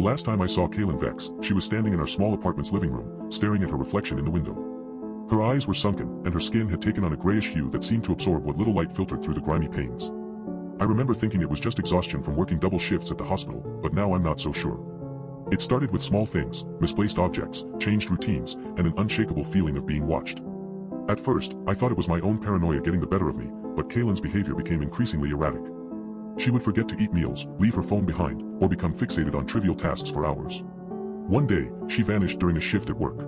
The last time I saw Kaylin Vex, she was standing in our small apartment's living room, staring at her reflection in the window. Her eyes were sunken, and her skin had taken on a grayish hue that seemed to absorb what little light filtered through the grimy panes. I remember thinking it was just exhaustion from working double shifts at the hospital, but now I'm not so sure. It started with small things, misplaced objects, changed routines, and an unshakable feeling of being watched. At first, I thought it was my own paranoia getting the better of me, but Kaylin's behavior became increasingly erratic. She would forget to eat meals, leave her phone behind, or become fixated on trivial tasks for hours. One day, she vanished during a shift at work.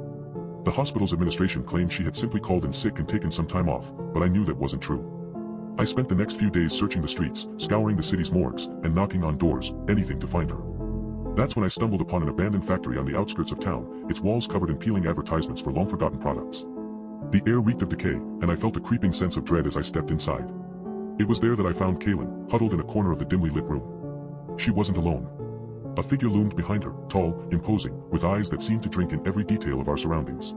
The hospital's administration claimed she had simply called in sick and taken some time off, but I knew that wasn't true. I spent the next few days searching the streets, scouring the city's morgues, and knocking on doors, anything to find her. That's when I stumbled upon an abandoned factory on the outskirts of town, its walls covered in peeling advertisements for long-forgotten products. The air reeked of decay, and I felt a creeping sense of dread as I stepped inside. It was there that I found Kaylin, huddled in a corner of the dimly lit room. She wasn't alone. A figure loomed behind her, tall, imposing, with eyes that seemed to drink in every detail of our surroundings.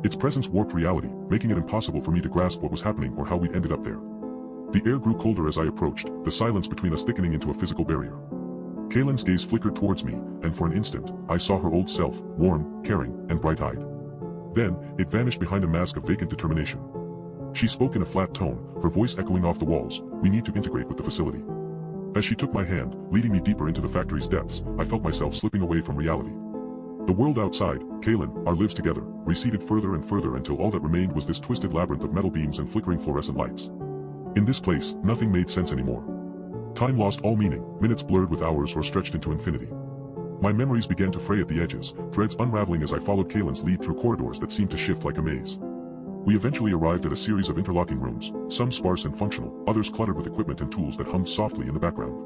Its presence warped reality, making it impossible for me to grasp what was happening or how we'd ended up there. The air grew colder as I approached, the silence between us thickening into a physical barrier. Kaylin's gaze flickered towards me, and for an instant, I saw her old self, warm, caring, and bright-eyed. Then, it vanished behind a mask of vacant determination. She spoke in a flat tone, her voice echoing off the walls, "We need to integrate with the facility." As she took my hand, leading me deeper into the factory's depths, I felt myself slipping away from reality. The world outside, Kaylin, our lives together, receded further and further until all that remained was this twisted labyrinth of metal beams and flickering fluorescent lights. In this place, nothing made sense anymore. Time lost all meaning, minutes blurred with hours or stretched into infinity. My memories began to fray at the edges, threads unraveling as I followed Kaylin's lead through corridors that seemed to shift like a maze. We eventually arrived at a series of interlocking rooms, some sparse and functional, others cluttered with equipment and tools that hummed softly in the background.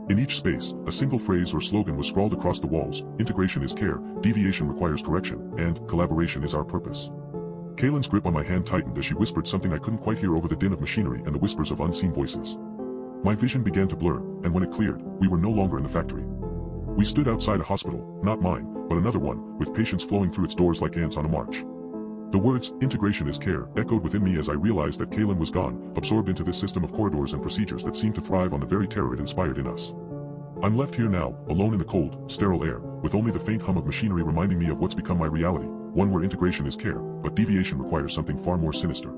In each space, a single phrase or slogan was scrawled across the walls: "Integration is care, deviation requires correction, and collaboration is our purpose." Kaylin's grip on my hand tightened as she whispered something I couldn't quite hear over the din of machinery and the whispers of unseen voices. My vision began to blur, and when it cleared, we were no longer in the factory. We stood outside a hospital, not mine, but another one, with patients flowing through its doors like ants on a march. The words, "Integration is care," echoed within me as I realized that Kaylin was gone, absorbed into this system of corridors and procedures that seemed to thrive on the very terror it inspired in us. I'm left here now, alone in the cold, sterile air, with only the faint hum of machinery reminding me of what's become my reality, one where integration is care, but deviation requires something far more sinister.